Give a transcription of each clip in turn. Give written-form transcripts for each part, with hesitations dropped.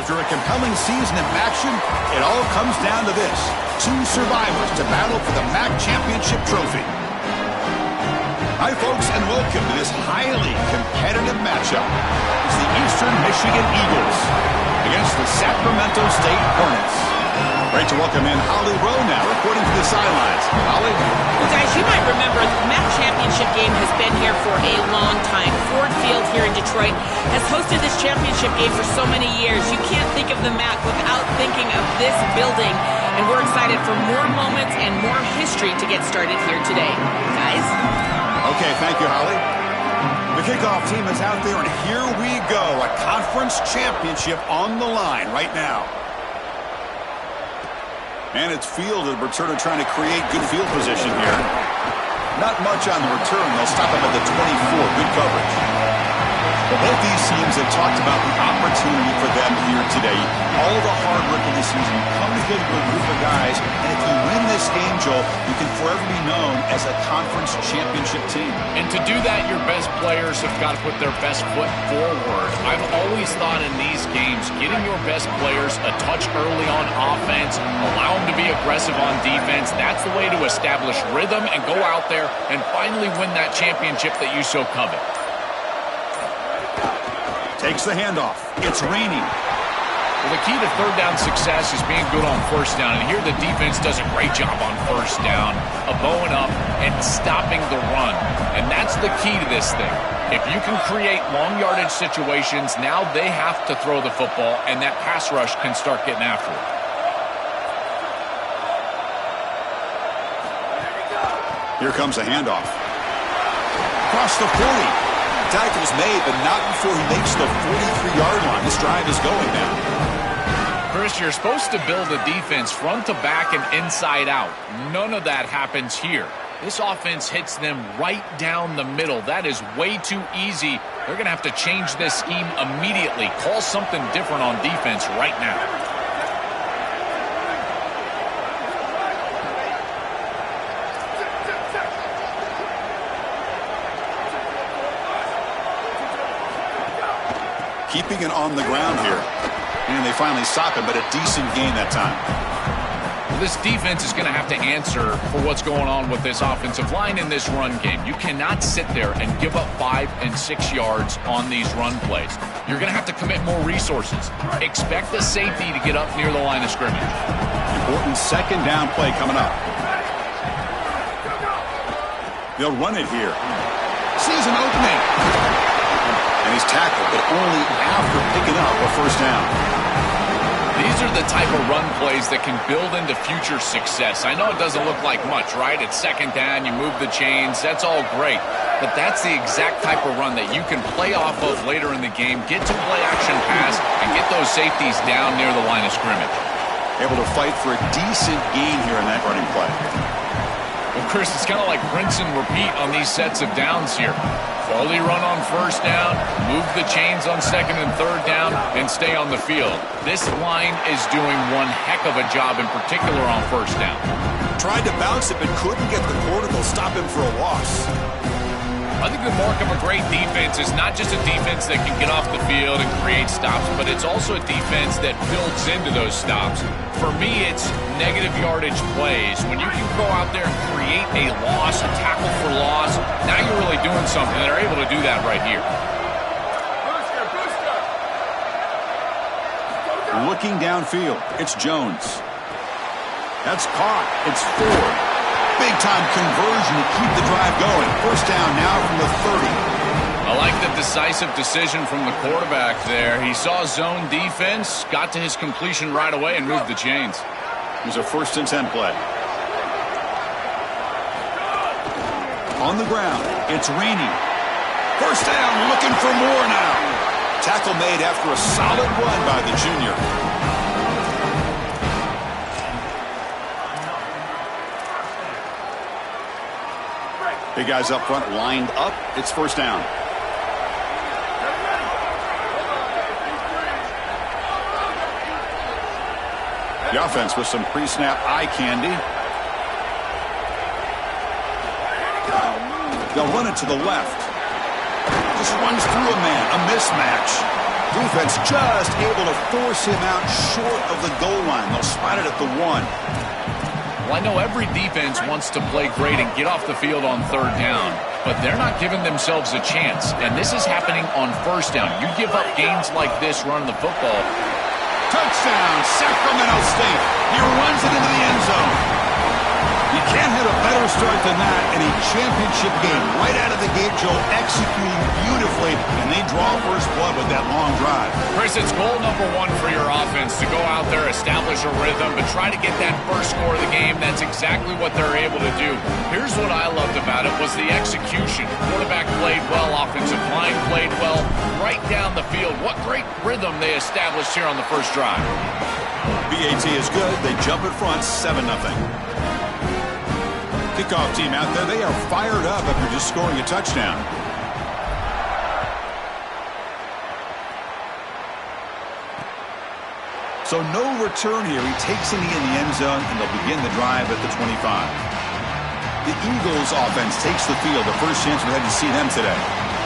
After a compelling season in action, it all comes down to this. Two survivors to battle for the MAC Championship trophy. Hi, folks, and welcome to this highly competitive matchup. It's the Eastern Michigan Eagles against the Sacramento State Hornets. Great to welcome in Holly Rowe now, reporting from the sidelines. Holly? Well, guys, you might remember the MAC Championship game has been here for a long time. Ford Field here in Detroit has hosted this championship game for so many years. You can't think of the MAC without thinking of this building. And we're excited for more moments and more history to get started here today. Guys? Okay, thank you, Holly. The kickoff team is out there, and here we go. A conference championship on the line right now. And it's fielded. Returner trying to create good field position here. Not much on the return. They'll stop him at the 24. Good coverage. Well, both these teams have talked about the opportunity for them here today. All the hard work of the season comes together with a group of guys, and if you win this game, Joel, you can forever be known as a conference championship team. And to do that, your best players have got to put their best foot forward. I've always thought in these games, getting your best players a touch early on offense, allow them to be aggressive on defense, that's the way to establish rhythm and go out there and finally win that championship that you so covet. Takes the handoff. It's raining. Well, the key to third down success is being good on first down. And here the defense does a great job on first down of bowing up and stopping the run. And that's the key to this thing. If you can create long yardage situations, now they have to throw the football, and that pass rush can start getting after it. Here comes a handoff. Across the 40. Tackle's made, but not before he makes the 43-yard line. This drive is going now. Chris, you're supposed to build a defense front to back and inside out. None of that happens here. This offense hits them right down the middle. That is way too easy. They're going to have to change this scheme immediately. Call something different on defense right now. Keeping it on the ground here. And they finally stop him, but a decent gain that time. Well, this defense is going to have to answer for what's going on with this offensive line in this run game. You cannot sit there and give up 5 and 6 yards on these run plays. You're going to have to commit more resources. Expect the safety to get up near the line of scrimmage. Important second down play coming up. They'll run it here. Sees an opening. And he's tackled, but only after picking up a first down. These are the type of run plays that can build into future success. I know it doesn't look like much, right? It's second down, you move the chains, that's all great. But that's the exact type of run that you can play off of later in the game, get to play action pass, and get those safeties down near the line of scrimmage. Able to fight for a decent gain here in that running play. Well, Chris, it's kind of like rinse and repeat on these sets of downs here. Quality run on first down, move the chains on second and third down, and stay on the field. This line is doing one heck of a job, in particular on first down. Tried to bounce it, but couldn't get the quarter. They'll stop him for a loss. I think the mark of a great defense is not just a defense that can get off the field and create stops, but it's also a defense that builds into those stops. For me, it's negative yardage plays. When you can go out there and create a loss, a tackle for loss, now you're really doing something. They're able to do that right here. Looking downfield, it's Jones. That's caught. It's Ford. Big-time conversion to keep the drive going. First down now from the 30. I like the decisive decision from the quarterback there. He saw zone defense, got to his completion right away, and moved the chains. It was a 1st and 10 play. On the ground, it's raining. First down, looking for more now. Tackle made after a solid run by the junior. Big guys up front lined up. It's first down. The offense with some pre-snap eye candy. They'll run it to the left. Just runs through a man. A mismatch. Defense just able to force him out short of the goal line. They'll spot it at the 1. Well, I know every defense wants to play great and get off the field on third down, but they're not giving themselves a chance, and this is happening on first down. You give up gains like this running the football. Touchdown, Sacramento State. He runs it into the end zone. You can't have a better start than that in a championship game. Right out of the gate, Joe, executing beautifully, and they draw first blood with that long drive. Chris, it's goal number 1 for your offense to go out there, establish a rhythm, but try to get that first score of the game. That's exactly what they're able to do. Here's what I loved about it was the execution. Quarterback played well, offensive line played well, right down the field. What great rhythm they established here on the first drive. BAT is good. They jump in front, 7-0. Kickoff team out there, they are fired up after just scoring a touchdown. So no return here. He takes a knee in the end zone, and they'll begin the drive at the 25. The Eagles offense takes the field. The first chance we had to see them today.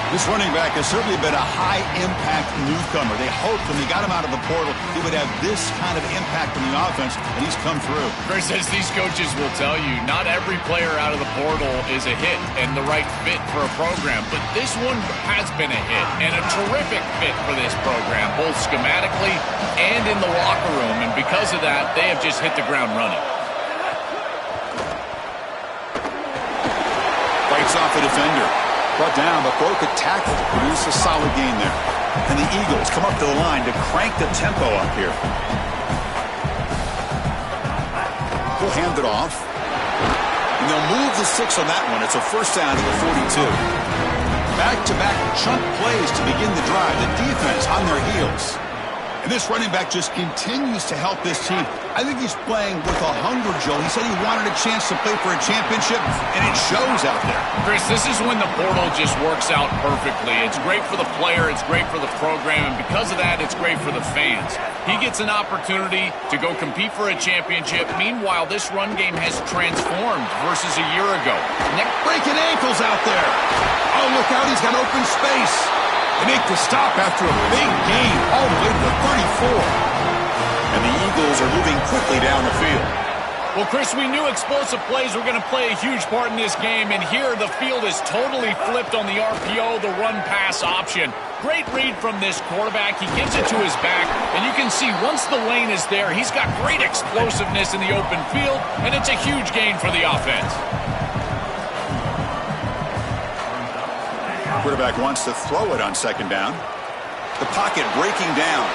This running back has certainly been a high-impact newcomer. They hoped when they got him out of the portal, he would have this kind of impact on the offense, and he's come through. Chris, as these coaches will tell you, not every player out of the portal is a hit and the right fit for a program, but this one has been a hit and a terrific fit for this program, both schematically and in the locker room, and because of that, they have just hit the ground running. Fights off the defender. Brought down, but broke a tackle to produce a solid gain there. And the Eagles come up to the line to crank the tempo up here. He'll hand it off. And they'll move the 6 on that one. It's a first down to the 42. Back-to-back chunk plays to begin the drive. The defense on their heels. And this running back just continues to help this team. I think he's playing with a hunger, Joe. He said he wanted a chance to play for a championship, and it shows out there. Chris, this is when the portal just works out perfectly. It's great for the player, it's great for the program, and because of that, it's great for the fans. He gets an opportunity to go compete for a championship. Meanwhile, this run game has transformed versus a year ago. Neck-breaking ankles out there. Oh, look out, he's got open space. They make the stop after a big gain all the way to the 34. And the Eagles are moving quickly down the field. Well, Chris, we knew explosive plays were going to play a huge part in this game, and here the field is totally flipped on the RPO, the run-pass option. Great read from this quarterback. He gives it to his back, and you can see once the lane is there, he's got great explosiveness in the open field, and it's a huge gain for the offense. Quarterback wants to throw it on second down. The pocket breaking down.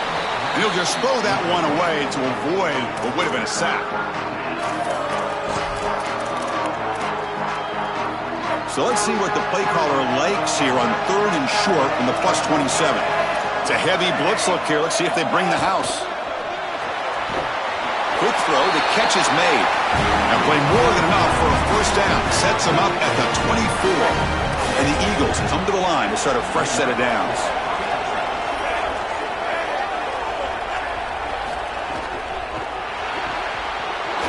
And he'll just throw that one away to avoid what would have been a sack. So let's see what the play caller likes here on 3rd and short from the +27. It's a heavy blitz look here. Let's see if they bring the house. Quick throw. The catch is made. And play more than enough for a first down. Sets them up at the 24. And the Eagles come to the line to start a fresh set of downs.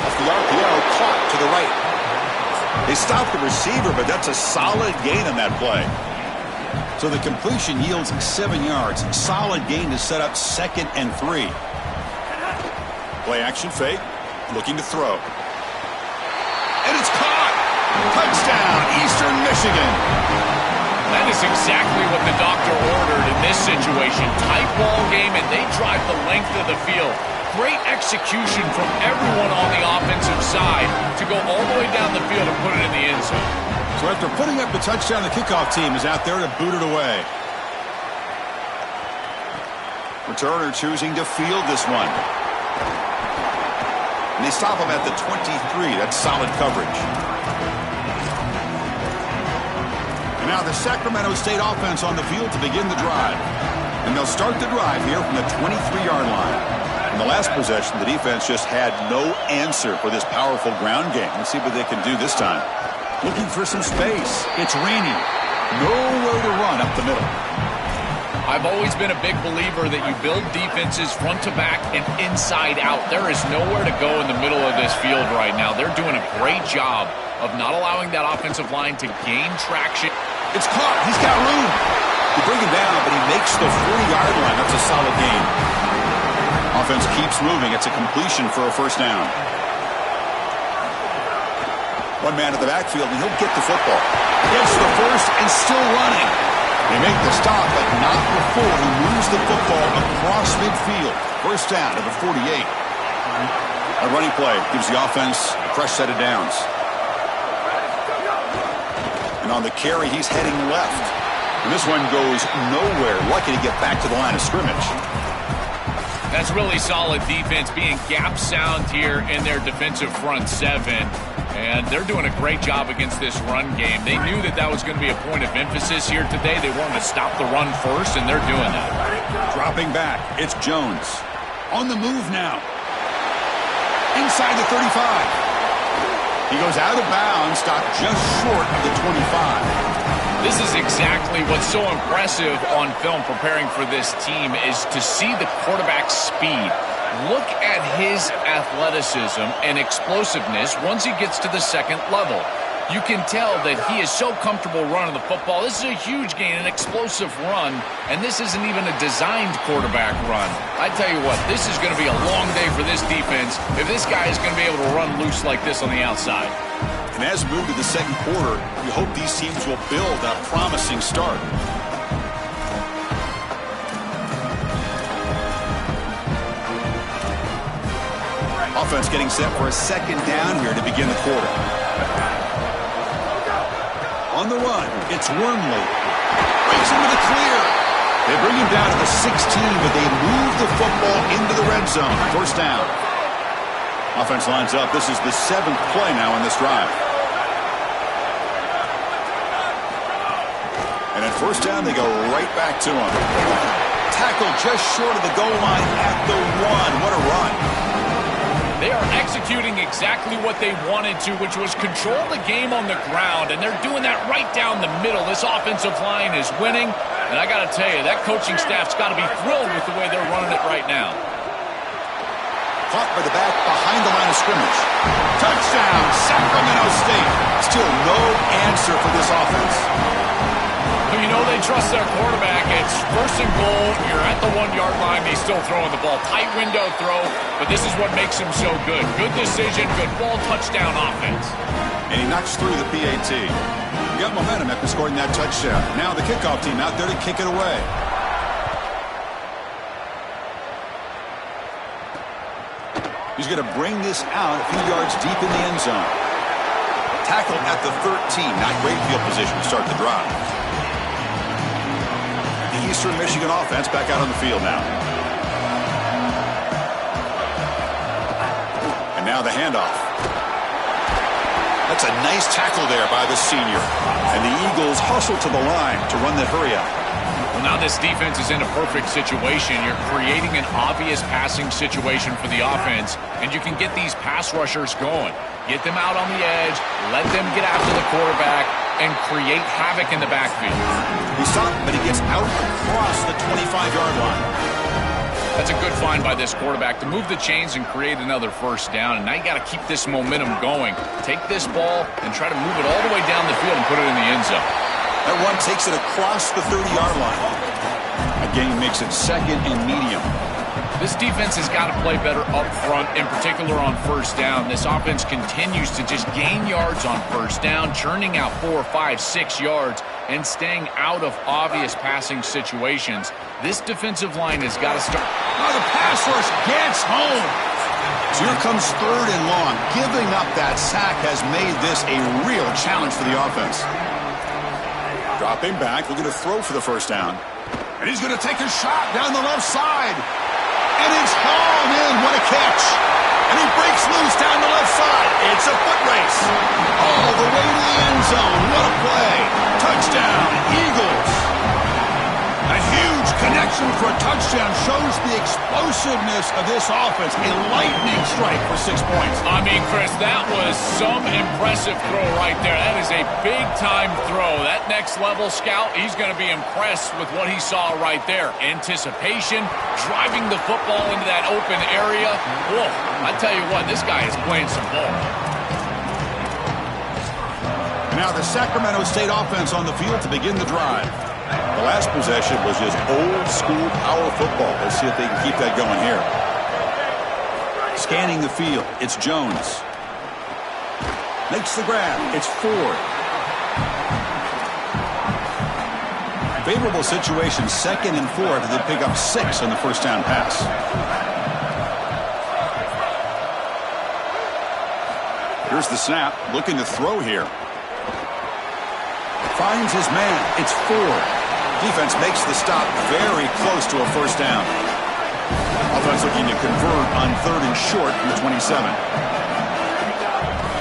Off the RPO, caught to the right. They stopped the receiver, but that's a solid gain on that play. So the completion yields 7 yards. Solid gain to set up 2nd and 3. Play action fake. Looking to throw. And it's caught! Touchdown, Eastern Michigan. That is exactly what the doctor ordered in this situation. Tight ball game, and they drive the length of the field. Great execution from everyone on the offensive side to go all the way down the field and put it in the end zone. So after putting up the touchdown, the kickoff team is out there to boot it away. Returner choosing to field this one. And they stop him at the 23. That's solid coverage. And now the Sacramento State offense on the field to begin the drive. And they'll start the drive here from the 23-yard line. In the last possession, the defense just had no answer for this powerful ground game. Let's see what they can do this time. Looking for some space. It's raining. Nowhere to run up the middle. I've always been a big believer that you build defenses front to back and inside out. There is nowhere to go in the middle of this field right now. They're doing a great job of not allowing that offensive line to gain traction. It's caught. He's got room. You bring him down, but he makes the 40-yard line. That's a solid gain. Offense keeps moving. It's a completion for a first down. One man in the backfield, and he'll get the football. Gets the first and still running. They make the stop, but not before he moves the football across midfield. First down to the 48. A running play gives the offense a fresh set of downs. And on the carry, he's heading left. And this one goes nowhere. Lucky to get back to the line of scrimmage. That's really solid defense, being gap sound here in their defensive front seven. And they're doing a great job against this run game. They knew that that was going to be a point of emphasis here today. They wanted to stop the run first, and they're doing that. Dropping back, it's Jones. On the move now. Inside the 35. He goes out of bounds, stopped just short of the 25. This is exactly what's so impressive on film preparing for this team is to see the quarterback's speed. Look at his athleticism and explosiveness once he gets to the second level. You can tell that he is so comfortable running the football. This is a huge gain, an explosive run, and this isn't even a designed quarterback run. I tell you what, this is going to be a long day for this defense if this guy is going to be able to run loose like this on the outside. And as we move to the second quarter, we hope these teams will build a promising start. Offense getting set for a second down here to begin the quarter. On the run, it's Wormley. Breaks into the clear. They bring him down to the 16, but they move the football into the red zone. First down. Offense lines up. This is the 7th play now in this drive. And at first down, they go right back to him. Tackle just short of the goal line at the 1. What a run. They are executing exactly what they wanted to, which was control the game on the ground, and they're doing that right down the middle. This offensive line is winning, and I got to tell you, that coaching staff's got to be thrilled with the way they're running it right now. Caught by the back behind the line of scrimmage. Touchdown, Sacramento State. Still no answer for this offense. You know they trust their quarterback. It's first and goal. You're at the 1-yard line. He's still throwing the ball. Tight window throw, but this is what makes him so good. Good decision, good ball, touchdown offense. And he knocks through the PAT. He got momentum after scoring that touchdown. Now the kickoff team out there to kick it away. He's going to bring this out a few yards deep in the end zone. Tackled at the 13. Not great field position to start the drive. The Eastern Michigan offense back out on the field now. And now the handoff. That's a nice tackle there by the senior. And the Eagles hustle to the line to run the hurry up. Well, now this defense is in a perfect situation. You're creating an obvious passing situation for the offense, and you can get these pass rushers going. Get them out on the edge, let them get after the quarterback, and create havoc in the backfield. He's stopped, but he gets out across the 25-yard line. That's a good find by this quarterback to move the chains and create another first down. And now you got to keep this momentum going. Take this ball and try to move it all the way down the field and put it in the end zone. That one takes it across the 30-yard line. A gain makes it second and medium. This defense has got to play better up front, in particular on first down. This offense continues to just gain yards on first down, churning out 4, 5, 6 yards, and staying out of obvious passing situations. This defensive line has got to start. Now the pass rush gets home. So here comes third and long. Giving up that sack has made this a real challenge for the offense. Dropping back, looking to throw for the first down. And he's going to take a shot down the left side. And it's hauled in. What a catch. And he breaks loose down the left side. It's a foot race. All the way to the end zone. What a play. Touchdown, Eagles. A huge connection for a touchdown shows the explosiveness of this offense. A lightning strike for 6 points. I mean, Chris, that was some impressive throw right there. That is a big-time throw. That next-level scout, he's going to be impressed with what he saw right there. Anticipation, driving the football into that open area. Whoa, I tell you what, this guy is playing some ball. Now the Sacramento State offense on the field to begin the drive. The last possession was just old school power football. Let's see if they can keep that going here. Scanning the field, it's Jones. Makes the grab, it's Ford. Favorable situation, 2nd and 4. They pick up 6 on the first down pass. Here's the snap, looking to throw here. Finds his man, it's Ford. Defense makes the stop very close to a first down. Offense looking to convert on 3rd and short from the 27.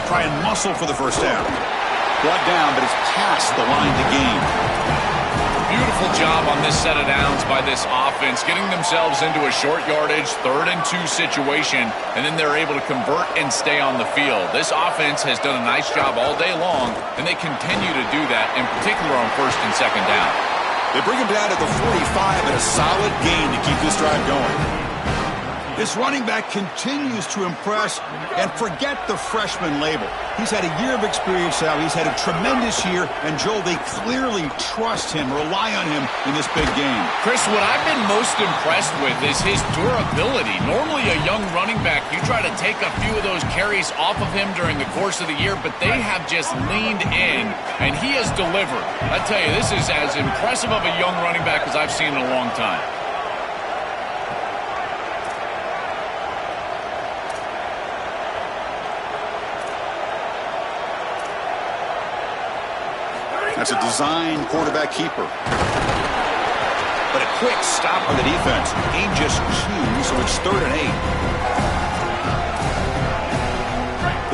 Try and muscle for the first down. Brought down, but it's past the line to gain. Beautiful job on this set of downs by this offense, getting themselves into a short yardage 3rd and 2 situation, and then they're able to convert and stay on the field. This offense has done a nice job all day long, and they continue to do that, in particular on 1st and 2nd down. They bring him down to the 45 and a solid gain to keep this drive going. This running back continues to impress, and forget the freshman label. He's had a year of experience now. He's had a tremendous year, and Joel, they clearly trust him, rely on him in this big game. Chris, what I've been most impressed with is his durability. Normally a young running back, you try to take a few of those carries off of him during the course of the year, but they have just leaned in, and he has delivered. I tell you, this is as impressive of a young running back as I've seen in a long time. That's a design quarterback keeper. But a quick stop on the defense. Gain just 2, so it's 3rd and 8.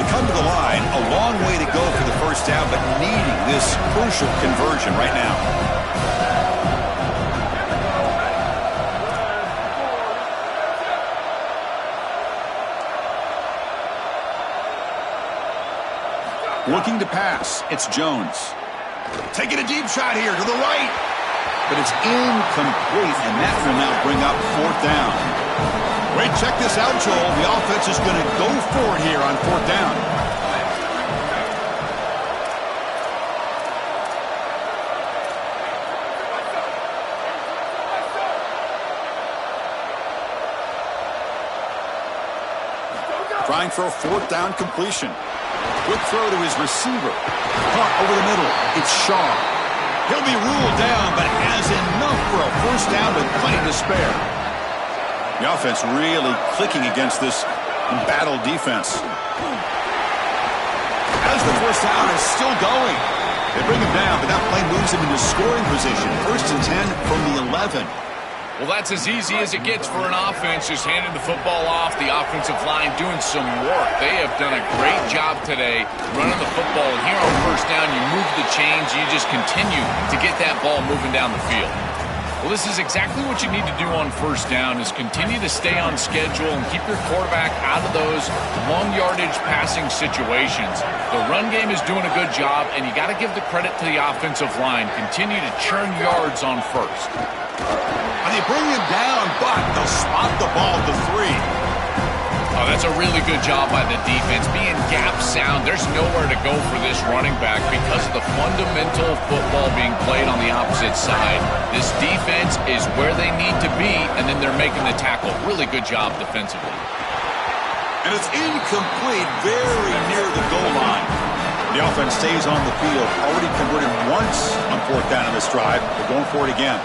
They come to the line, a long way to go for the first down, but needing this crucial conversion right now. Looking to pass, it's Jones. Taking a deep shot here to the right. But it's incomplete, and that will now bring up 4th down. Wait, check this out, Joel. The offense is going to go for it here on 4th down. Trying for a 4th down completion. Quick throw to his receiver. Caught over the middle. It's Shaw. He'll be ruled down, but has enough for a first down with plenty to spare. The offense really clicking against this embattled defense. As the first down is still going. They bring him down, but that play moves him into scoring position. 1st and 10 from the 11. Well, that's as easy as it gets for an offense, just handing the football off, the offensive line doing some work. They have done a great job today running the football. And here on first down, you move the chains, you just continue to get that ball moving down the field. Well, this is exactly what you need to do on first down, is continue to stay on schedule and keep your quarterback out of those long yardage passing situations. The run game is doing a good job, and you got to give the credit to the offensive line. Continue to churn yards on first. And they bring him down, but they'll spot the ball to 3. Oh, that's a really good job by the defense. Being gap sound, there's nowhere to go for this running back because of the fundamental football being played on the opposite side. This defense is where they need to be, and then they're making the tackle. Really good job defensively. And it's incomplete, very near the goal line. The offense stays on the field, already converted once on 4th down on this drive. They're going for it again.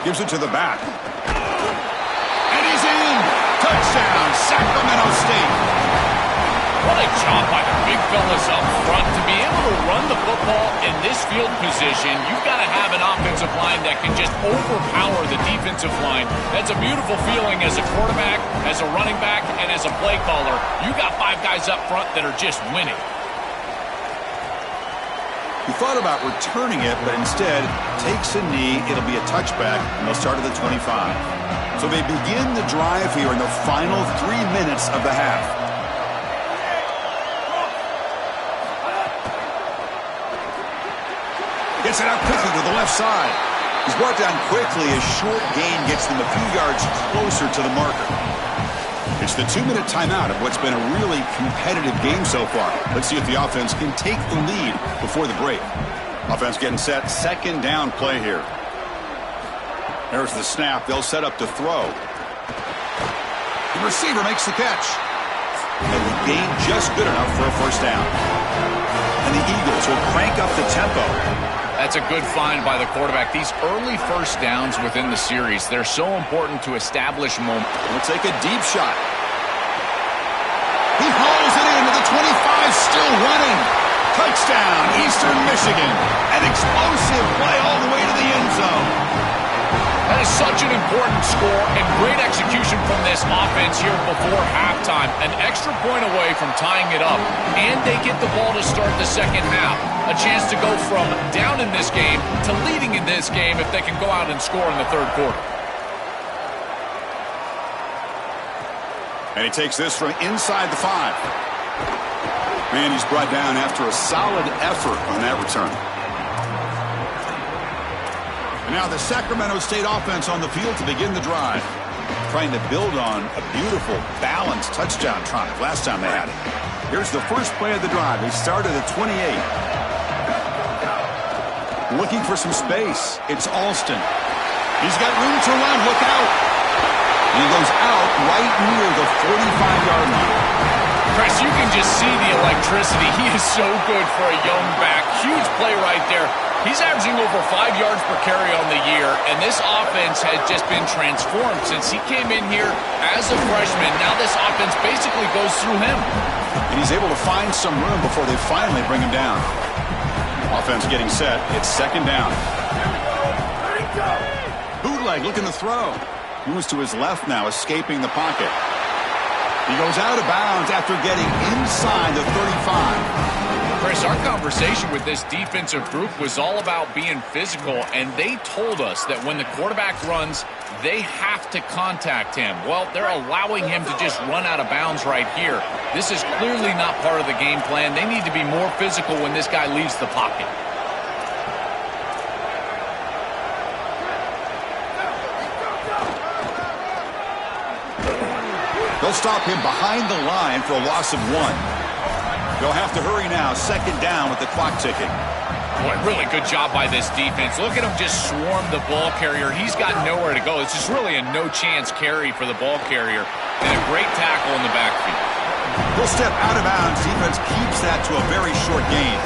Gives it to the back. And he's in! Touchdown, Sacramento State! What a job by the big fellas up front. To be able to run the football in this field position, you've got to have an offensive line that can just overpower the defensive line. That's a beautiful feeling as a quarterback, as a running back, and as a play caller. You got 5 guys up front that are just winning. He thought about returning it, but instead takes a knee. It'll be a touchback, and they'll start at the 25. So they begin the drive here in the final 3 minutes of the half. Gets it out quickly to the left side. He's brought down quickly. A short gain gets them a few yards closer to the marker. It's the 2-minute timeout of what's been a really competitive game so far. Let's see if the offense can take the lead before the break. Offense getting set. Second down play here. There's the snap. They'll set up to throw. The receiver makes the catch. And the gain just good enough for a first down. And the Eagles will crank up the tempo. That's a good find by the quarterback. These early first downs within the series, they're so important to establish momentum. We'll take a deep shot. He hauls it into the 25, still running. Touchdown, Eastern Michigan. An explosive play all the way to the end zone. That is such an important score and great execution from this offense here before halftime. An extra point away from tying it up, and they get the ball to start the second half. A chance to go from down in this game to leading in this game if they can go out and score in the third quarter. And he takes this from inside the 5. Man, he's brought down after a solid effort on that return. And now the Sacramento State offense on the field to begin the drive. Trying to build on a beautiful, balanced touchdown drive last time they had it. Here's the first play of the drive. They started at 28. Looking for some space. It's Alston. He's got room to run. Look out. And he goes out right near the 45-yard line. Chris, you can just see the electricity. He is so good for a young back. Huge play right there. He's averaging over 5 yards per carry on the year, and this offense has just been transformed since he came in here as a freshman. Now this offense basically goes through him. And he's able to find some room before they finally bring him down. Offense getting set. It's second down. Bootleg looking to throw. Moves to his left now, escaping the pocket. He goes out of bounds after getting inside the 35. Chris, our conversation with this defensive group was all about being physical, and they told us that when the quarterback runs, they have to contact him. Well, they're allowing him to just run out of bounds right here. This is clearly not part of the game plan. They need to be more physical when this guy leaves the pocket. They'll stop him behind the line for a loss of 1. They'll have to hurry now. Second down with the clock ticking. Boy, really good job by this defense. Look at him just swarm the ball carrier. He's got nowhere to go. It's just really a no-chance carry for the ball carrier. And a great tackle in the backfield. He'll step out of bounds. Defense keeps that to a very short gain.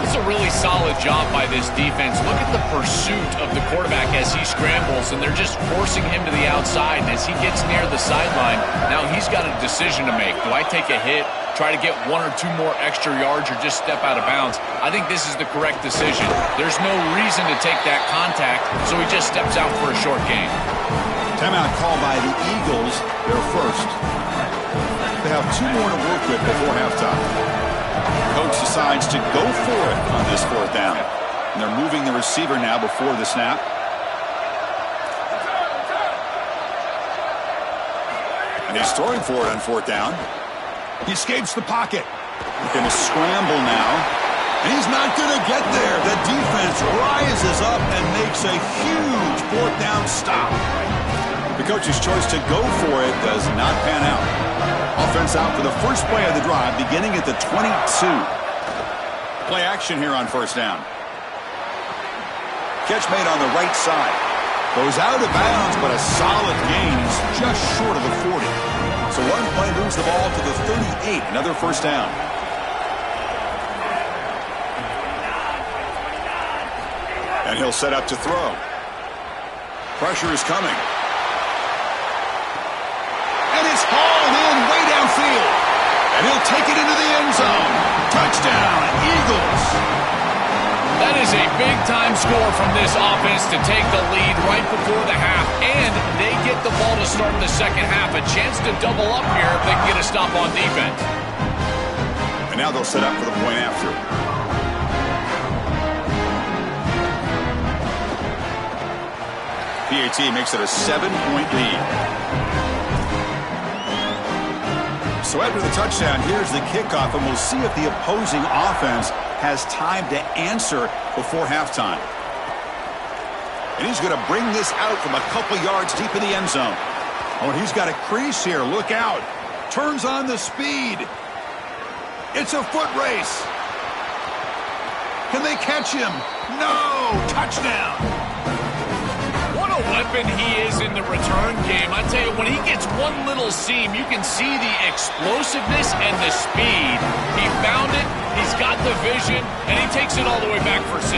It's a really solid job by this defense. Look at the pursuit of the quarterback as he scrambles, and they're just forcing him to the outside. And as he gets near the sideline, now he's got a decision to make. Do I take a hit, try to get 1 or 2 more extra yards, or just step out of bounds? I think this is the correct decision. There's no reason to take that contact, so he just steps out for a short gain. Timeout called by the Eagles. They're first. They have 2 more to work with before halftime. Coach decides to go for it on this fourth down. And they're moving the receiver now before the snap. And he's throwing for it on fourth down. He escapes the pocket. Going to scramble now. And he's not going to get there. The defense rises up and makes a huge fourth down stop. The coach's choice to go for it does not pan out. Offense out for the first play of the drive, beginning at the 22. Play action here on first down. Catch made on the right side. Goes out of bounds, but a solid gain. He's just short of the 40. So one play moves the ball to the 38. Another first down. And he'll set up to throw. Pressure is coming. And it's hauled in way downfield. And he'll take it into the end zone. Touchdown, Eagles. That is a big-time score from this offense to take the lead right before the half. And they get the ball to start the second half. A chance to double up here if they can get a stop on defense. And now they'll set up for the point after. PAT makes it a 7-point lead. So after the touchdown, here's the kickoff, and we'll see if the opposing offense has time to answer before halftime. And he's going to bring this out from a couple yards deep in the end zone. Oh, and he's got a crease here. Look out. Turns on the speed. It's a foot race. Can they catch him? No! Touchdown! What a weapon he is in the return game. I tell you, when he gets one little seam, you can see the explosiveness and the speed. He found it, he's got the vision, and he takes it all the way back for 6.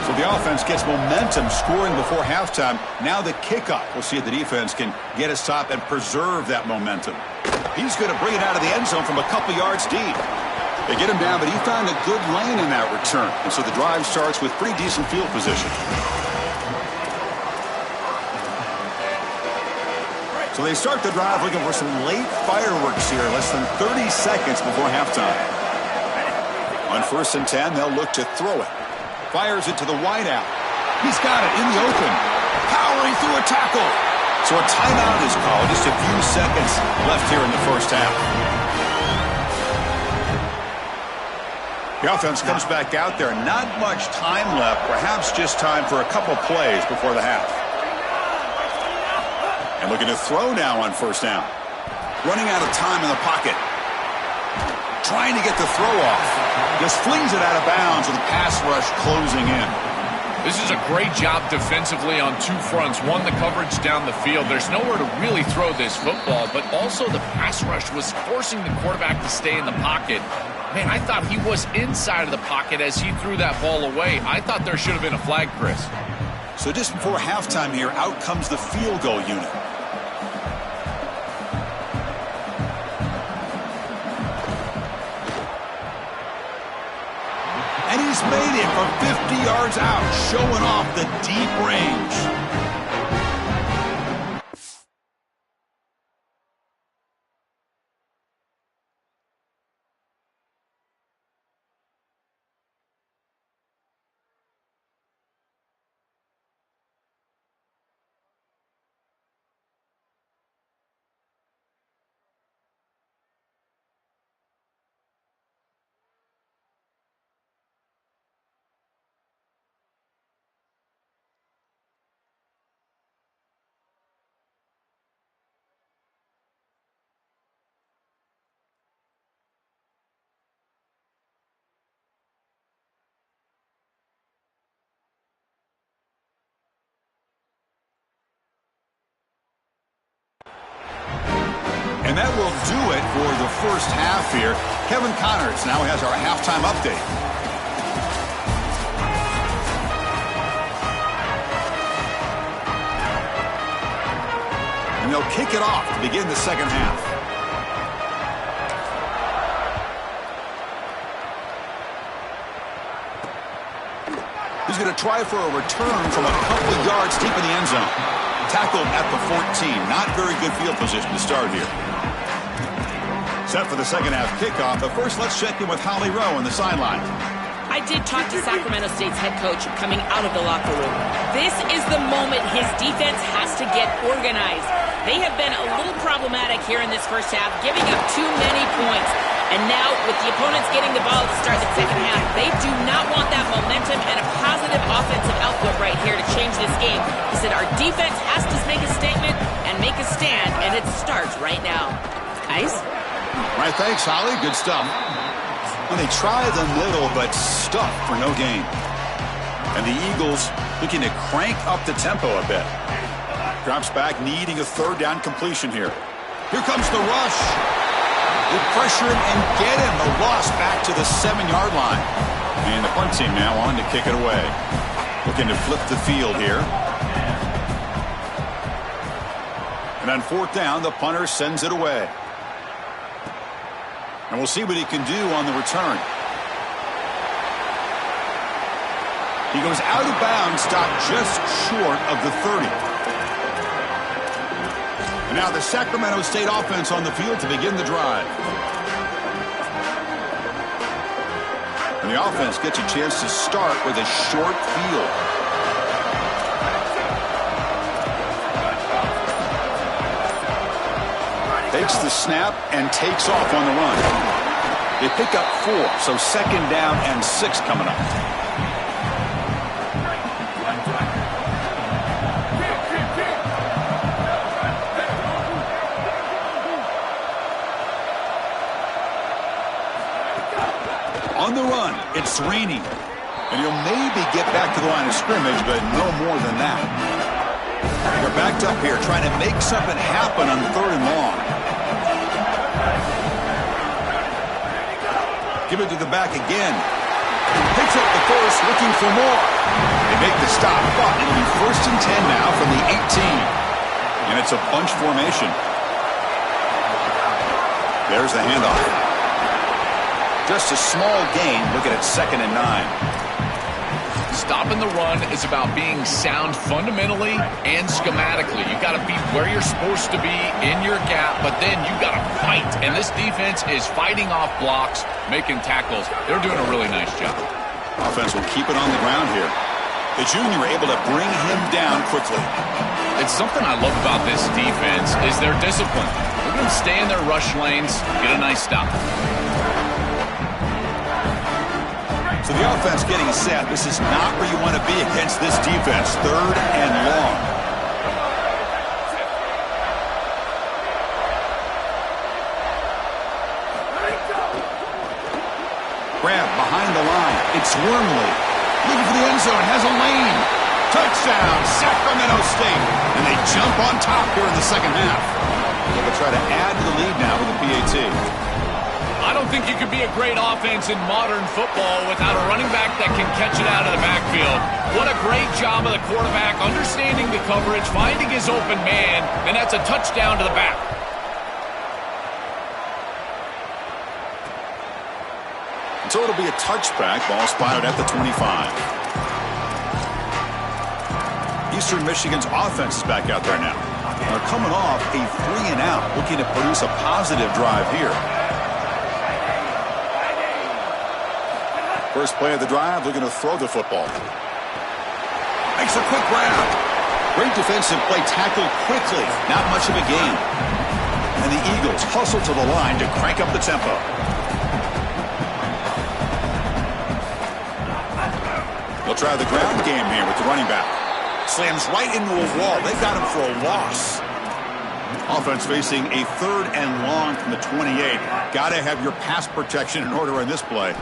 So the offense gets momentum scoring before halftime. Now the kickoff. We'll see if the defense can get a stop and preserve that momentum. He's going to bring it out of the end zone from a couple yards deep. They get him down, but he found a good lane in that return. And so the drive starts with pretty decent field position. So they start the drive looking for some late fireworks here, less than 30 seconds before halftime. On 1st and 10, they'll look to throw it. Fires it to the wideout. He's got it in the open. Powering through a tackle. So a timeout is called. Just a few seconds left here in the first half. The offense comes back out there. Not much time left. Perhaps just time for a couple plays before the half. And looking to throw now on 1st down. Running out of time in the pocket. Trying to get the throw off. Just flings it out of bounds with the pass rush closing in. This is a great job defensively on 2 fronts. One, the coverage down the field. There's nowhere to really throw this football, but also the pass rush was forcing the quarterback to stay in the pocket. Man, I thought he was inside of the pocket as he threw that ball away. I thought there should have been a flag, Chris. So just before halftime here, out comes the field goal unit. And he's made it from 50 yards out, showing off the deep range. And that will do it for the first half here. Kevin Connors now has our halftime update. And they'll kick it off to begin the second half. He's going to try for a return from a couple of yards deep in the end zone. Tackled at the 14. Not very good field position to start here. Set for the second half kickoff, but first let's check in with Holly Rowe on the sideline. I did talk to Sacramento State's head coach coming out of the locker room. This is the moment his defense has to get organized. They have been a little problematic here in this first half, giving up too many points. And now, with the opponents getting the ball to start the second half, they do not want that momentum and a positive offensive output right here to change this game. He said our defense has to make a statement and make a stand, and it starts right now. Ice? All right, thanks, Holly. Good stuff. Well, they try the middle, but stuff for no gain. And the Eagles looking to crank up the tempo a bit. Drops back, needing a 3rd down completion here. Here comes the rush. They pressure him and get him. The loss back to the 7-yard line. And the punt team now on to kick it away. Looking to flip the field here. And on 4th down, the punter sends it away. And we'll see what he can do on the return. He goes out of bounds, stopped just short of the 30. And now the Sacramento State offense on the field to begin the drive. And the offense gets a chance to start with a short field. Takes the snap and takes off on the run. They pick up 4, so 2nd down and 6 coming up. On the run, it's raining. And he'll maybe get back to the line of scrimmage, but no more than that. They're backed up here trying to make something happen on 3rd and long. Give it to the back again. Picks up the first, looking for more. They make the stop, but it'll be 1st and 10 now from the 18. And it's a bunch formation. There's the handoff. Just a small gain. Look at it, 2nd and 9. Stopping the run is about being sound fundamentally and schematically. You got to be where you're supposed to be in your gap, but then you got to fight. And this defense is fighting off blocks, making tackles. They're doing a really nice job. Offense will keep it on the ground here. The junior able to bring him down quickly. It's something I love about this defense is their discipline. Look at them stay in their rush lanes, get a nice stop. So the offense getting set. This is not where you want to be against this defense. 3rd and long. Grab behind the line. It's Wormley. Looking for the end zone. Has a lane. Touchdown, Sacramento State. And they jump on top here in the 2nd half. They'll try to add to the lead now with the PAT. I don't think you could be a great offense in modern football without a running back that can catch it out of the backfield. What a great job of the quarterback understanding the coverage, finding his open man, and that's a touchdown to the back. And so it'll be a touchback. Ball spotted at the 25. Eastern Michigan's offense is back out there now. They're coming off a 3-and-out, looking to produce a positive drive here. First play of the drive, looking to throw the football. Makes a quick grab. Great defensive play, tackled quickly. Not much of a gain. And the Eagles hustle to the line to crank up the tempo. They'll try the ground game here with the running back. Slams right into a wall. They got him for a loss. Offense facing a 3rd and long from the 28. Got to have your pass protection in order on this play.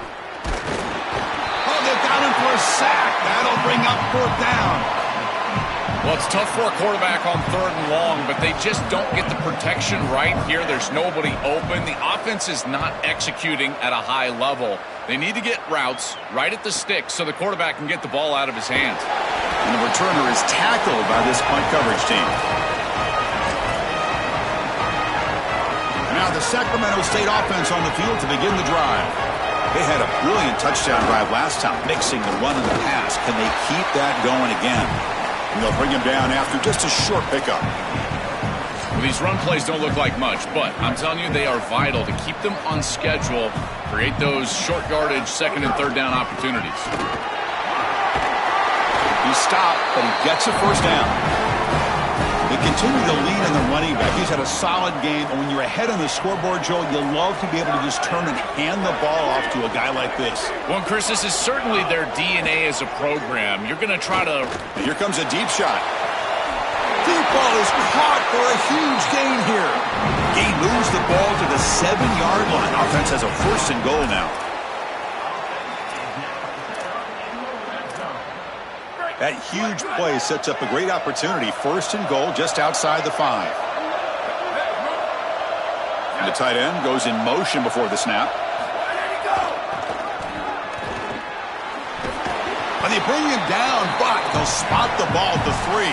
Down for a sack. That'll bring up 4th down. Well, it's tough for a quarterback on 3rd and long, but they just don't get the protection right here. There's nobody open. The offense is not executing at a high level. They need to get routes right at the stick so the quarterback can get the ball out of his hands. And the returner is tackled by this punt coverage team. And now the Sacramento State offense on the field to begin the drive. They had a brilliant touchdown drive last time, mixing the run and the pass. Can they keep that going again? And they'll bring him down after just a short pickup. Well, these run plays don't look like much, but I'm telling you, they are vital to keep them on schedule, create those short yardage 2nd and 3rd down opportunities. He stopped, but he gets a 1st down. They continue to lean on the running back. He's had a solid game, and when you're ahead on the scoreboard, Joe, you love to be able to just turn and hand the ball off to a guy like this. Well, Chris, this is certainly their DNA as a program. You're going to try to... And here comes a deep shot. Deep ball is caught for a huge gain here. Gain moves the ball to the 7-yard line. Offense has a 1st and goal now. That huge play sets up a great opportunity. 1st and goal just outside the 5. And the tight end goes in motion before the snap. And they bring him down, but they'll spot the ball at the 3.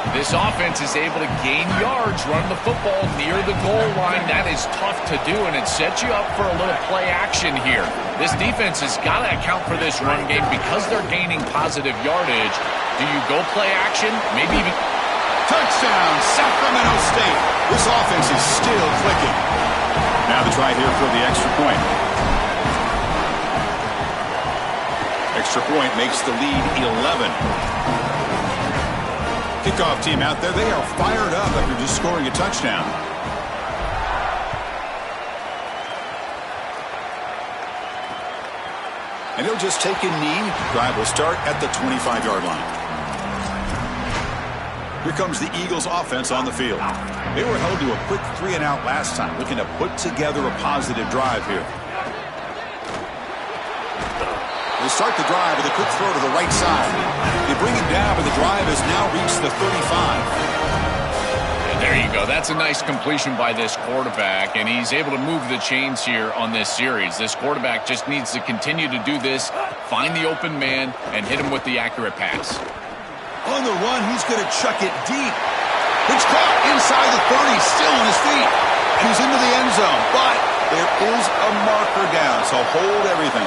This offense is able to gain yards, run the football near the goal line. That is tough to do, and it sets you up for a little play action here. This defense has got to account for this run game because they're gaining positive yardage. Do you go play action? Maybe even... Touchdown, Sacramento State. This offense is still clicking. Now the try here for the extra point. Extra point makes the lead 11. Kickoff team out there, they are fired up after just scoring a touchdown. And he'll just take a knee. Drive will start at the 25-yard line. Here comes the Eagles offense on the field. They were held to a quick 3-and-out last time, looking to put together a positive drive here. The to start the drive with a quick throw to the right side. They bring him down, but the drive has now reached the 35. There you go. That's a nice completion by this quarterback, and he's able to move the chains here on this series. This quarterback just needs to continue to do this, find the open man, and hit him with the accurate pass. On the run, he's going to chuck it deep. It's caught inside the 30, still on his feet. And he's into the end zone, but there is a marker down, so hold everything.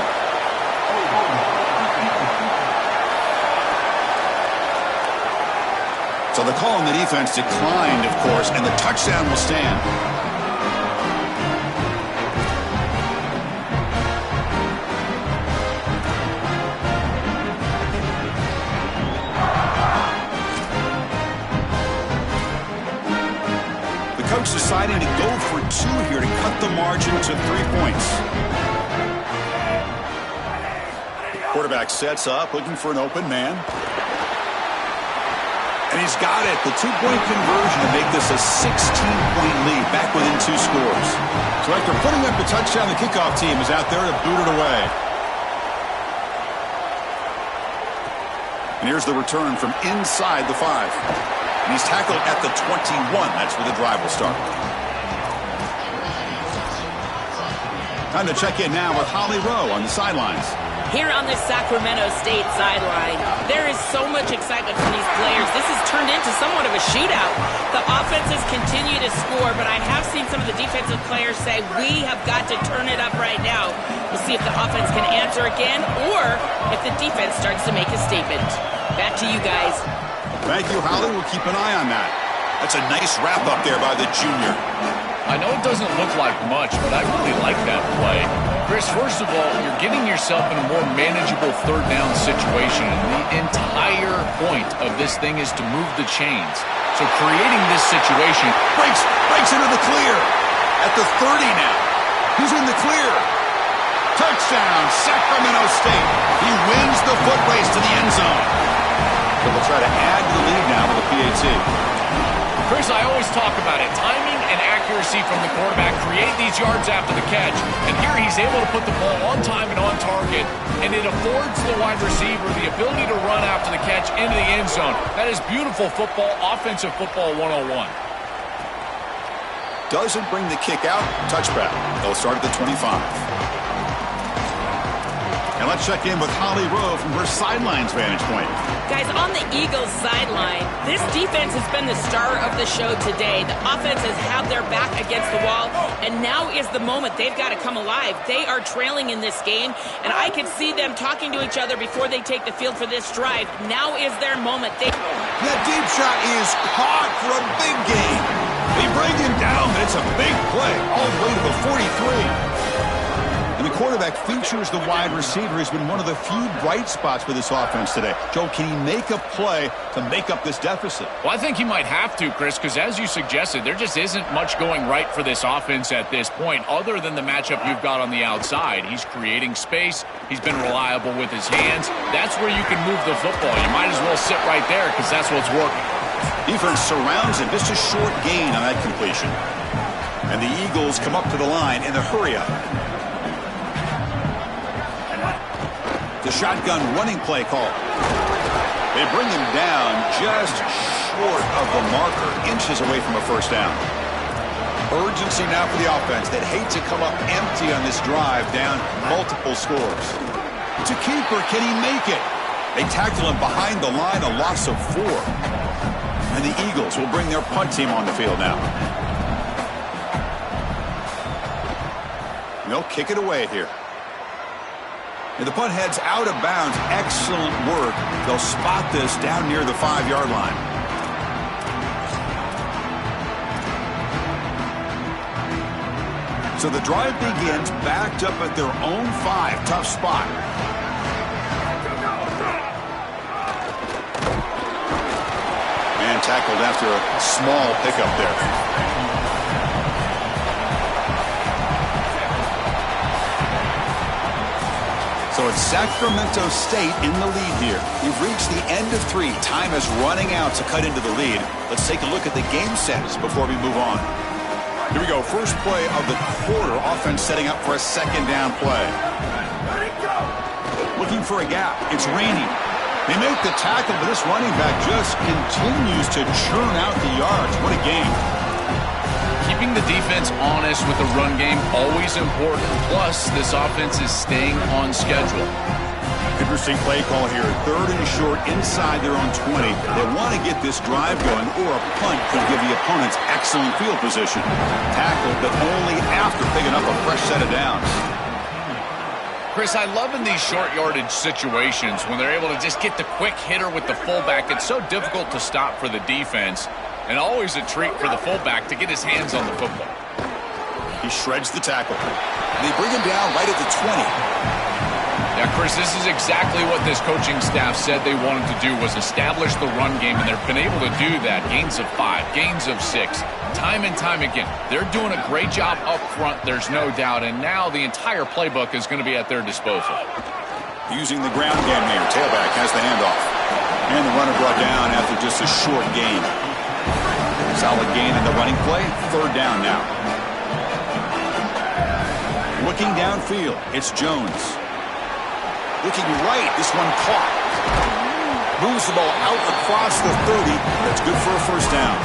So the call on the defense declined, of course, and the touchdown will stand. The coach deciding to go for 2 here to cut the margin to 3 points. Quarterback sets up, looking for an open man. And he's got it. The 2-point conversion to make this a 16-point lead, back within 2 scores. So after putting up the touchdown, the kickoff team is out there to boot it away. And here's the return from inside the 5. And he's tackled at the 21. That's where the drive will start. Time to check in now with Holly Rowe on the sidelines. Here on the Sacramento State sideline, there is so much excitement from these players. This has turned into somewhat of a shootout. The offenses continue to score, but I have seen some of the defensive players say, we have got to turn it up right now. We'll see if the offense can answer again or if the defense starts to make a statement. Back to you guys. Thank you, Holly. We'll keep an eye on that. That's a nice wrap-up there by the junior. I know it doesn't look like much, but I really like that play. Chris, first of all, you're getting yourself in a more manageable 3rd down situation, and the entire point of this thing is to move the chains. So creating this situation... Breaks into the clear at the 30 now. He's in the clear. Touchdown, Sacramento State. He wins the foot race to the end zone. But they'll try to add to the lead now with a PAT. Chris, I always talk about it. Timing and accuracy from the quarterback create these yards after the catch. And here he's able to put the ball on time and on target. And it affords the wide receiver the ability to run after the catch into the end zone. That is beautiful football, offensive football 101. Doesn't bring the kick out. Touchback. They'll start at the 25. And let's check in with Holly Rowe from her sidelines vantage point. Guys, on the Eagles sideline, this defense has been the star of the show today. The offense has had their back against the wall, and now is the moment they've got to come alive. They are trailing in this game, and I can see them talking to each other before they take the field for this drive. Now is their moment. That deep shot is caught for a big gain. They bring him down, but it's a big play all the way to the 43. And the quarterback features the wide receiver. He's been one of the few bright spots for this offense today. Joe, can he make a play to make up this deficit? Well, I think he might have to, Chris, because as you suggested, there just isn't much going right for this offense at this point, other than the matchup you've got on the outside. He's creating space. He's been reliable with his hands. That's where you can move the football. You might as well sit right there because that's what's working. Defense surrounds him. Just a short gain on that completion. And the Eagles come up to the line in the hurry-up. The shotgun running play call. They bring him down just short of the marker, inches away from a first down. Urgency now for the offense that hate to come up empty on this drive, down multiple scores. It's a keeper. Can he make it? They tackle him behind the line, a loss of 4. And the Eagles will bring their punt team on the field now. They'll kick it away here. And the punt heads out of bounds. Excellent work. They'll spot this down near the 5-yard line. So the drive begins backed up at their own 5. Tough spot. And tackled after a small pickup there. So it's Sacramento State in the lead here. We've reached the end of 3. Time is running out to cut into the lead. Let's take a look at the game sets before we move on. Here we go. First play of the quarter. Offense setting up for a second down play. Looking for a gap. It's raining. They make the tackle, but this running back just continues to churn out the yards. What a game. Keeping the defense honest with the run game, always important. Plus, this offense is staying on schedule. Interesting play call here. 3rd and short inside their own 20. They want to get this drive going, or a punt could give the opponents excellent field position. Tackled, but only after picking up a fresh set of downs. Chris, I love in these short yardage situations when they're able to just get the quick hitter with the fullback. It's so difficult to stop for the defense, and always a treat for the fullback to get his hands on the football. He shreds the tackle. And they bring him down right at the 20. Yeah, Chris, this is exactly what this coaching staff said they wanted to do, was establish the run game, and they've been able to do that. Gains of 5, gains of 6, time and time again. They're doing a great job up front, there's no doubt, and now the entire playbook is going to be at their disposal. Using the ground game here. Tailback has the handoff. And the runner brought down after just a short gain. Solid gain in the running play. 3rd down now. Looking downfield, it's Jones. Looking right, this one caught. Moves the ball out across the 30. That's good for a first down.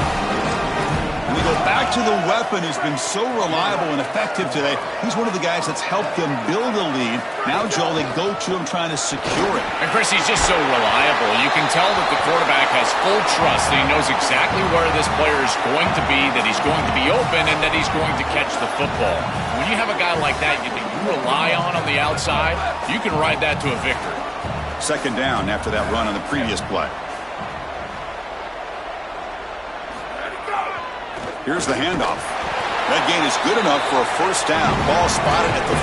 And we go back to the weapon who's been so reliable and effective today. He's one of the guys that's helped them build a lead. Now, Joel, they go to him trying to secure it. And, Chris, he's just so reliable. You can tell that the quarterback has full trust that he knows exactly where this player is going to be, that he's going to be open, and that he's going to catch the football. When you have a guy like that you rely on the outside, you can ride that to a victory. 2nd down after that run on the previous play. Here's the handoff. That gain is good enough for a first down. Ball spotted at the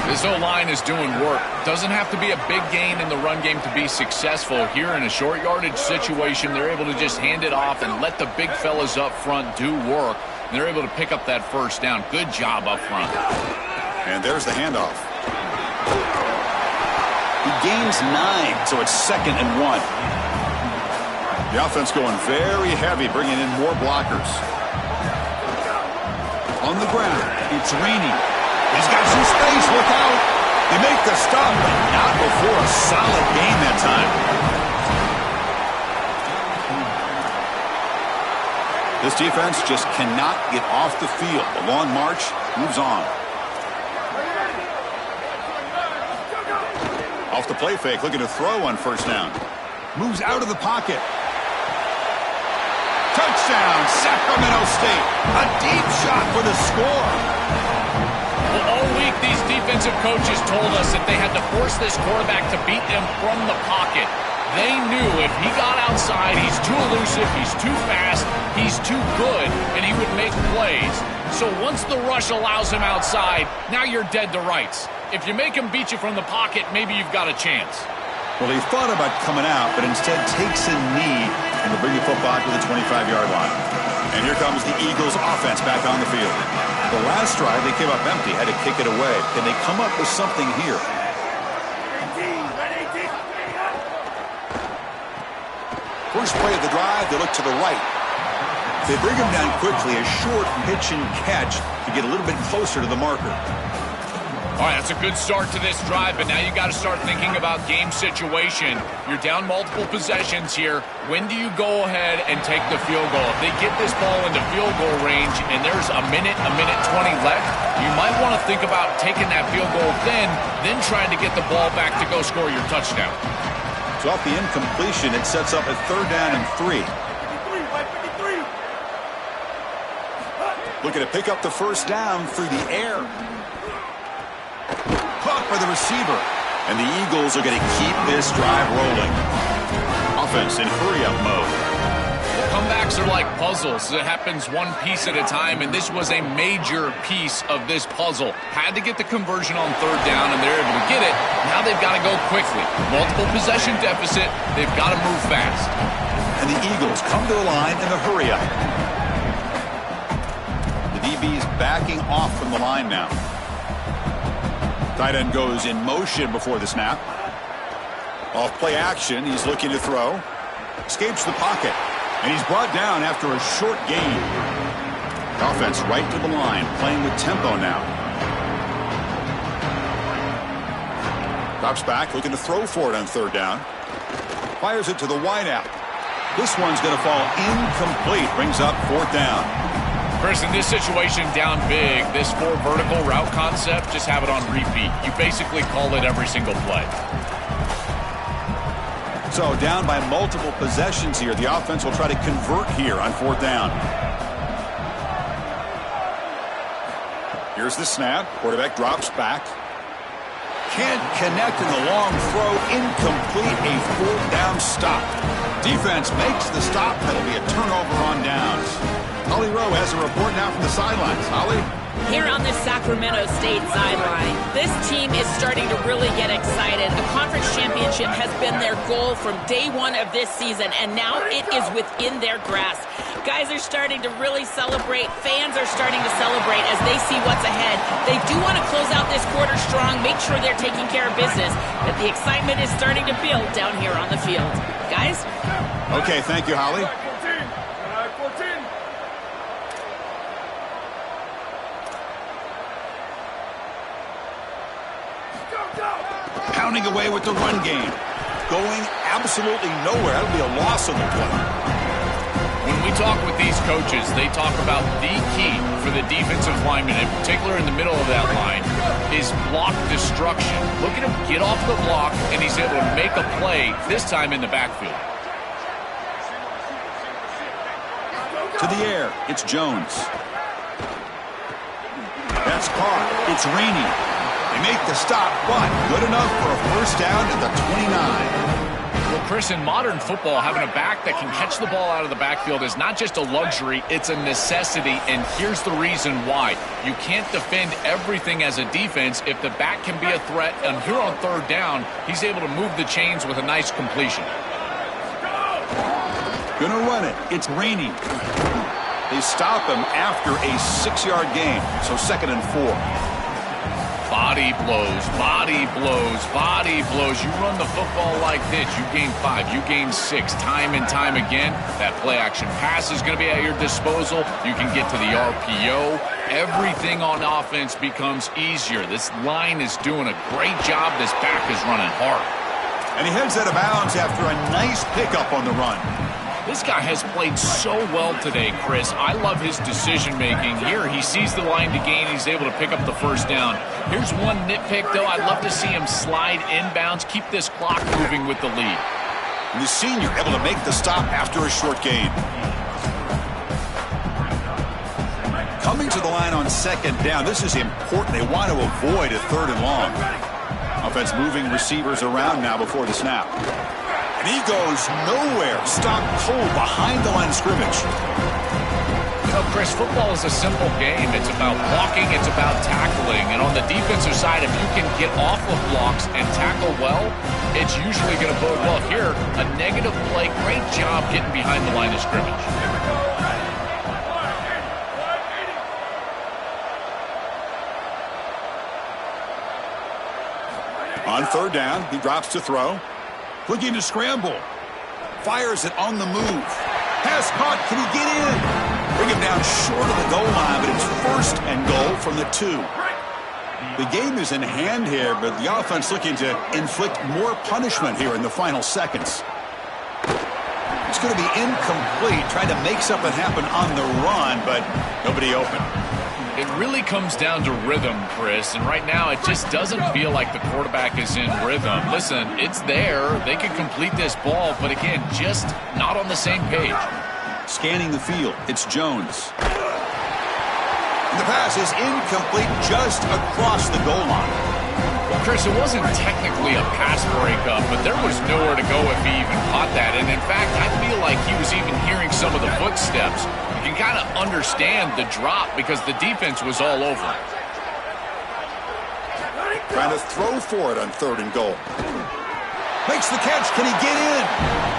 42. This O-line is doing work. Doesn't have to be a big gain in the run game to be successful. Here in a short yardage situation, they're able to just hand it off and let the big fellas up front do work. And they're able to pick up that first down. Good job up front. And there's the handoff. He gains 9, so it's 2nd and 1. The offense going very heavy, bringing in more blockers. On the ground, it's raining. He's got some space, look out. They make the stop, but not before a solid gain that time. This defense just cannot get off the field. The long march moves on. Off the play fake, looking to throw on first down. Moves out of the pocket. Touchdown, Sacramento State. A deep shot for the score. Well, all week, these defensive coaches told us that they had to force this quarterback to beat them from the pocket. They knew if he got outside, he's too elusive, he's too fast, he's too good, and he would make plays. So once the rush allows him outside, now you're dead to rights. If you make him beat you from the pocket, maybe you've got a chance. Well, he thought about coming out, but instead takes a knee and will bring the football to the 25-yard line. And here comes the Eagles offense back on the field. The last drive, they came up empty, had to kick it away. Can they come up with something here? First play of the drive, they look to the right. They bring him down quickly, a short pitch and catch to get a little bit closer to the marker. All right, that's a good start to this drive, but now you got to start thinking about game situation. You're down multiple possessions here. When do you go ahead and take the field goal? If they get this ball into field goal range and there's a minute 20 left, you might want to think about taking that field goal then trying to get the ball back to go score your touchdown. So off the incompletion, it sets up a 3rd down and 3. Looking to pick up the first down through the air. Caught by the receiver. And the Eagles are going to keep this drive rolling. Offense in hurry-up mode. Comebacks are like puzzles. It happens one piece at a time, and this was a major piece of this puzzle. Had to get the conversion on 3rd down, and they're able to get it. Now they've got to go quickly. Multiple possession deficit. They've got to move fast. And the Eagles come to the line in the hurry-up. The DB's backing off from the line now. Tight end goes in motion before the snap. Off play action, he's looking to throw. Escapes the pocket. And he's brought down after a short gain. Offense right to the line, playing with tempo now. Drops back, looking to throw for it on third down. Fires it to the wideout. This one's going to fall incomplete. Brings up fourth down. Chris, in this situation, down big, this 4 vertical route concept, just have it on repeat. You basically call it every single play. So down by multiple possessions here. The offense will try to convert here on fourth down. Here's the snap. Quarterback drops back. Can't connect in the long throw. Incomplete. A fourth down stop. Defense makes the stop. That'll be a turnover on downs. Holly Rowe has a report now from the sidelines. Holly? Here on the Sacramento State sideline, this team is starting to really get excited. A conference championship has been their goal from day one of this season, and now it is within their grasp. Guys are starting to really celebrate. Fans are starting to celebrate as they see what's ahead. They do want to close out this quarter strong, make sure they're taking care of business, but the excitement is starting to build down here on the field. Guys? Okay, thank you, Holly. Pounding away with the run game. Going absolutely nowhere. That'll be a loss on the play. When we talk with these coaches, they talk about the key for the defensive lineman, in particular in the middle of that line, is block destruction. Look at him get off the block, and he's able to make a play, this time in the backfield. To the air, it's Jones. That's caught. It's Rainey. They make the stop, but good enough for a first down at the 29. Well, Chris, in modern football, having a back that can catch the ball out of the backfield is not just a luxury, it's a necessity, and here's the reason why. You can't defend everything as a defense if the back can be a threat, and here on third down, he's able to move the chains with a nice completion. Gonna run it. It's Rainey. They stop him after a 6-yard gain, so 2nd and 4. Body blows, body blows, body blows. You run the football like this, you gain 5, you gain 6, time and time again. That play-action pass is going to be at your disposal. You can get to the RPO. Everything on offense becomes easier. This line is doing a great job. This back is running hard. And he heads out of bounds after a nice pickup on the run. This guy has played so well today, Chris. I love his decision-making. Here, he sees the line to gain. He's able to pick up the first down. Here's one nitpick, though. I'd love to see him slide inbounds, keep this clock moving with the lead. And the senior able to make the stop after a short gain. Coming to the line on 2nd down. This is important. They want to avoid a 3rd and long. Offense moving receivers around now before the snap. And he goes nowhere. Stopped cold behind the line of scrimmage. You know, Chris, football is a simple game. It's about blocking. It's about tackling. And on the defensive side, if you can get off of blocks and tackle well, it's usually going to bode well. Here, a negative play. Great job getting behind the line of scrimmage. On 3rd down, he drops to throw. Looking to scramble. Fires it on the move. Pass caught. Can he get in? Bring him down short of the goal line, but it's 1st and goal from the 2. The game is in hand here, but the offense looking to inflict more punishment here in the final seconds. It's going to be incomplete, trying to make something happen on the run, but nobody open. It really comes down to rhythm, Chris, and right now it just doesn't feel like the quarterback is in rhythm. Listen, it's there. They can complete this ball, but again, just not on the same page. Scanning the field, it's Jones. And the pass is incomplete just across the goal line. Well, Chris, it wasn't technically a pass breakup, but there was nowhere to go if he even caught that. And in fact, I feel like he was even hearing some of the footsteps. You can kind of understand the drop because the defense was all over him. Trying to throw for it on 3rd and goal. Makes the catch. Can he get in?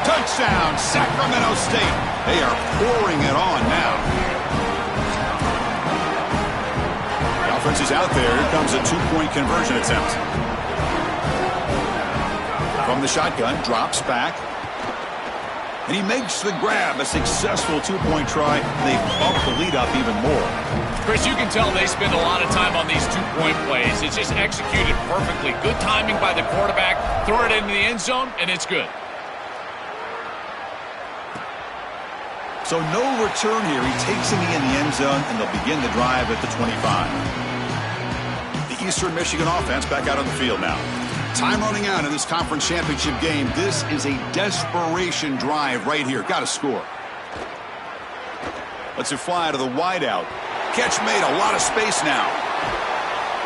Touchdown, Sacramento State. They are pouring it on now. The offense is out there. Here comes a 2-point conversion attempt. From the shotgun, drops back. And he makes the grab, a successful two-point try. They bump the lead up even more. Chris, you can tell they spend a lot of time on these two-point plays. It's just executed perfectly. Good timing by the quarterback. Throw it into the end zone, and it's good. So no return here. He takes it in the end zone, and they'll begin the drive at the 25. The Eastern Michigan offense back out on the field now. Time running out in this conference championship game. This is a desperation drive right here. Got to score. Lets it fly to the wideout. Catch made, a lot of space now.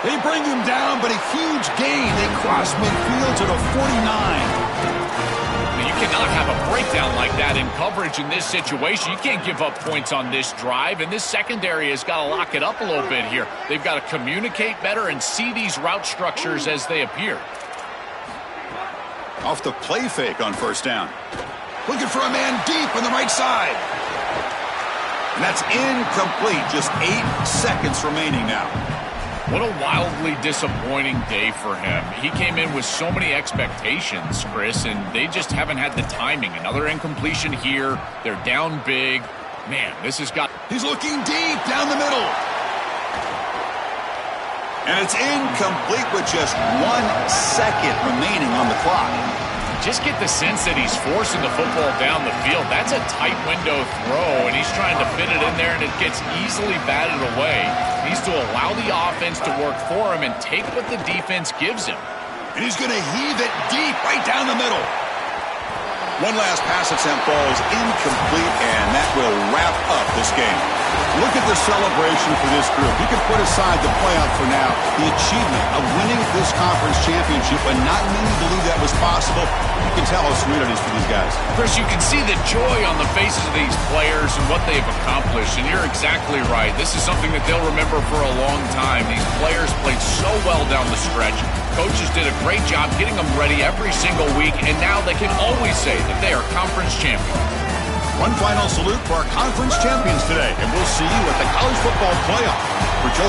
They bring him down, but a huge gain. They cross midfield to the 49. You cannot have a breakdown like that in coverage in this situation. You can't give up points on this drive, and this secondary has got to lock it up a little bit here. They've got to communicate better and see these route structures as they appear. Off the play fake on first down. Looking for a man deep on the right side. And that's incomplete. Just 8 seconds remaining now. What a wildly disappointing day for him. He came in with so many expectations, Chris, and they just haven't had the timing. Another incompletion here. They're down big. Man, this has got... He's looking deep down the middle. And it's incomplete with just 1 second remaining on the clock. Just get the sense that he's forcing the football down the field. That's a tight window throw, and he's trying to fit it in there, and it gets easily batted away. He needs to allow the offense to work for him and take what the defense gives him. And he's going to heave it deep right down the middle. One last pass attempt falls incomplete, and that will wrap up this game. Look at the celebration for this group. You can put aside the playoff for now. The achievement of winning this conference championship, but not many believe that was possible. You can tell how sweet it is for these guys. Chris, you can see the joy on the faces of these players and what they've accomplished, and you're exactly right. This is something that they'll remember for a long time. These players played so well down the stretch. Coaches did a great job getting them ready every single week, and now they can always say that they are conference champions. One final salute for our conference champions today, and we'll see you at the college football playoff. For Joe